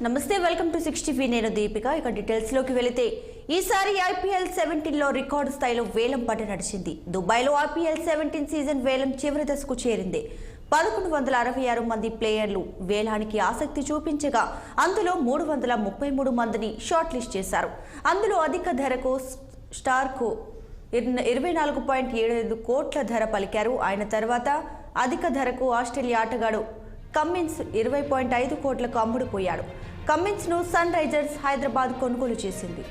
నమస్తే, welcome to 60 నేను దీపిక. ఇక డీటెయిల్స్ లోకి వెళితే ఈసారి IPL 17లో రికార్డు స్థాయిలో వేలం పాట నడిచింది. దుబాయ్లో IPL 17 సీజన్ వేలం చివరి దశకు చేరింది. 1166 మంది ప్లేయర్లు వేలానికి ఆసక్తి చూపించగా అందులో 333 మందిని షార్ట్ లిస్ట్ చేశారు. అందులో అధిక ధరకు స్టార్కు 24.75 కోట్ల ధర పలికారు. ఆయన తర్వాత అధిక ధరకు ఆస్ట్రేలియా ఆటగాడు కమ్మిన్స్ 20.5 కోట్లకు అమ్ముడుపోయాడు. కమ్మిన్స్ ను సన్ రైజర్స్ హైదరాబాద్ కొనుగోలు చేసింది.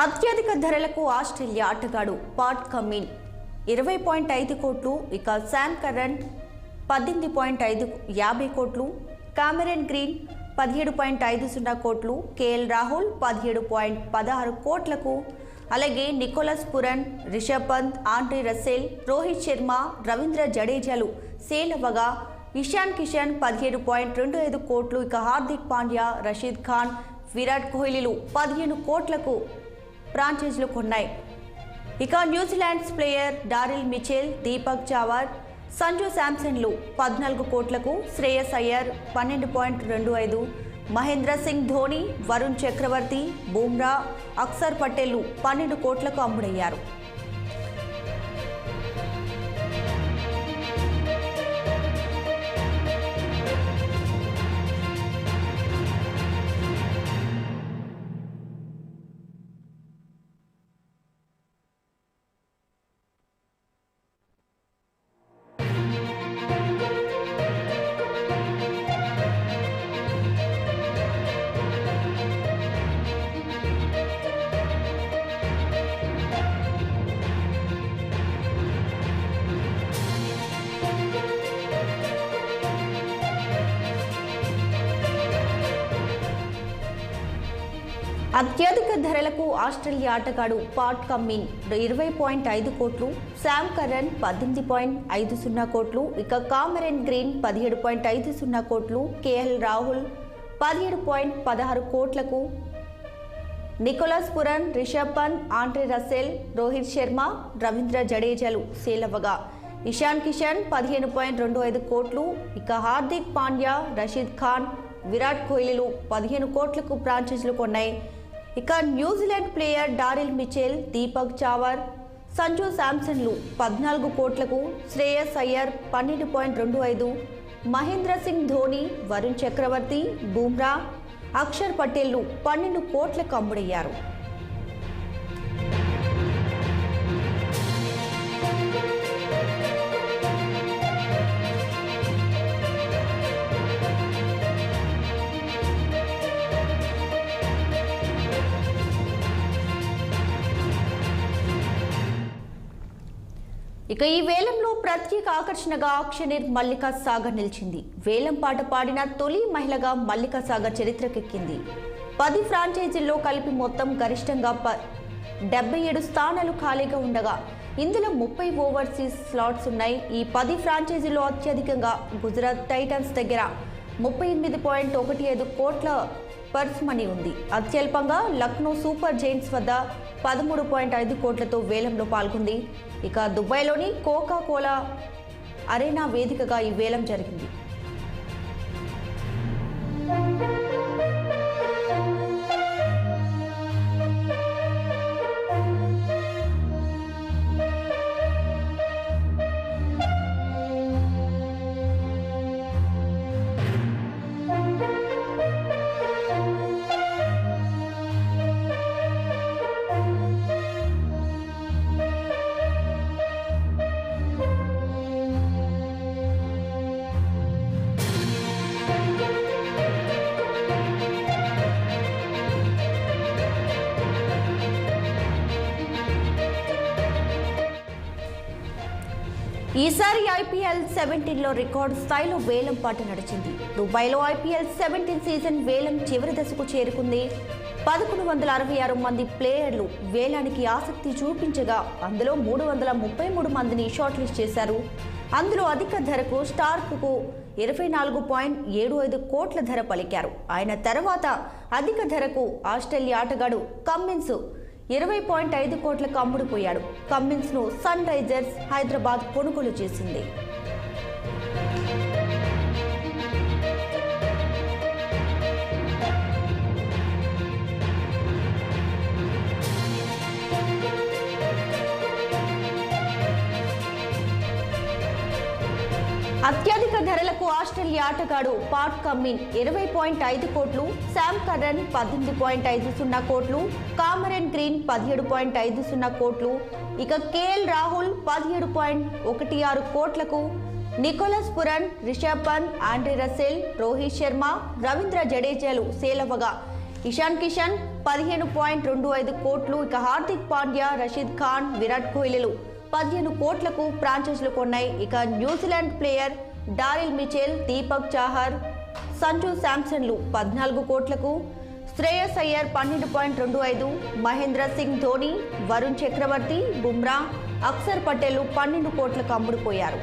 అత్యధిక ధరలకు ఆస్ట్రేలియా ఆటగాడు పాట్ కమిన్ 20.5 కోట్లు, ఇక శామ్ కర్రన్ 18.50 కోట్లు, కామెరన్ గ్రీన్ 17.50 కోట్లు, KL రాహుల్ 17.16 కోట్లకు, అలాగే Nicholas Pooran, Rishabh Pant, Andre Russell, Rohit Sharma, Ravindra జడేజాలు సేల్ అవ్వగా ఇషాన్ కిషన్ 17.25 కోట్లు, ఇక హార్దిక్ పాండ్యా, రషీద్ ఖాన్, విరాట్ కోహ్లీలు 15 కోట్లకు ఫ్రాంచైజీలు కొన్నాయి. ఇక New Zealand's player Daryl Mitchell, Deepak Chahar, Sanju శాంసన్లు 14 కోట్లకు, శ్రేయస్ అయ్యర్ 12.25, మహేంద్ర సింగ్ ధోని, వరుణ్ చక్రవర్తి, బూమ్రా, అక్షర్ పటేల్లు 12 కోట్లకు అమ్ముడయ్యారు. అత్యధిక ధరలకు ఆస్ట్రేలియా ఆటగాడు పాట్ కమ్మిన్ 20.5 కోట్లు, శామ్ కర్రన్ 18.50 కోట్లు, ఇక కామెరన్ గ్రీన్ 17.50 కోట్లు, KL రాహుల్ 17.16 కోట్లకు, Nicholas Pooran, Rishabh Pant, Andre Russell, Rohit Sharma, Ravindra జడేజాలు సేల్ అవ్వగా ఇషాన్ కిషన్ 15.25 కోట్లు, ఇక హార్దిక్ పాండ్యా, రషీద్ ఖాన్, విరాట్ కోహ్లీలు 15 కోట్లకు ఫ్రాంచైజీలు కొన్నాయి. ఇక New Zealand player Daryl Mitchell, Deepak Chahar, Sanju శాంసన్లు 14 కోట్లకు, శ్రేయస్ అయ్యర్ 12.25, మహేంద్ర సింగ్ ధోని, వరుణ్ చక్రవర్తి, బూమ్రా, అక్షర్ పటేల్లు 12 కోట్లకు అమ్ముడయ్యారు. ఇక ఈ వేలంలో ప్రత్యేక ఆకర్షణగా ఆక్షనీర్ మల్లికా సాగర్ నిలిచింది. వేలం పాట పాడిన తొలి మహిళగా మల్లికా సాగర్ చరిత్రకెక్కింది. 10 ఫ్రాంచైజీల్లో కలిపి మొత్తం గరిష్టంగా 77 స్థానాలు ఖాళీగా ఉండగా ఇందులో 30 ఓవర్సీస్ స్లాట్స్ ఉన్నాయి. ఈ 10 ఫ్రాంచైజీల్లో అత్యధికంగా గుజరాత్ టైటన్స్ దగ్గర 38.15 కోట్ల పర్స్ మనీ ఉంది. అత్యల్పంగా లక్నో సూపర్ జైంట్స్ వద్ద 13.5 కోట్లతో వేలంలో పాల్గొంది. ఇక దుబాయ్లోని కోకా కోలా అరేనా వేదికగా ఈ వేలం జరిగింది. ఈసారి ఐపీఎల్ 17లో రికార్డు స్థాయిలో వేలం పాట నడిచింది. దుబాయ్లో ఐపీఎల్ 17 సీజన్ వేలం చివరి దశకు చేరుకుంది. 1166 మంది ప్లేయర్లు వేలానికి ఆసక్తి చూపించగా అందులో 333 మందిని షార్ట్ లిస్ట్ చేశారు. అందులో అధిక ధరకు స్టార్క్కు 24.75 కోట్ల ధర పలికారు. ఆయన తర్వాత అధిక ధరకు ఆస్ట్రేలియా ఆటగాడు కమ్మిన్స్ 20.5 కోట్లకు అమ్ముడుపోయాడు. కమ్మిన్స్ ను సన్ రైజర్స్ హైదరాబాద్ కొనుగోలు చేసింది. అత్యధిక ధరలకు ఆస్ట్రేలియా ఆటగాడు పాట్ కమ్మిన్ 20.5 కోట్లు, శామ్ కర్రన్ 18.50 కోట్లు, కామరన్ గ్రీన్ 17.50 కోట్లు, ఇక కేఎల్ రాహుల్ 17.16 కోట్లకు, Nicholas Pooran, Rishabh Pant, Andre Russell, Rohit Sharma, Ravindra జడేజాలు సేలవగా ఇషాన్ కిషన్ 15.25 కోట్లు, ఇక హార్దిక్ పాండ్యా, రషీద్ ఖాన్, విరాట్ కోహ్లీలు 15 కోట్లకు ఫ్రాంచైజీలు కొన్నాయి. ఇక New Zealand player Daryl Mitchell, Deepak Chahar, Sanju శాంసన్లు 14 కోట్లకు, శ్రేయస్ అయ్యర్ 12.25, మహేంద్ర సింగ్ ధోని, వరుణ్ చక్రవర్తి, బుమ్రా, అక్షర్ పటేల్ 12 కోట్లకు అమ్ముడుపోయారు.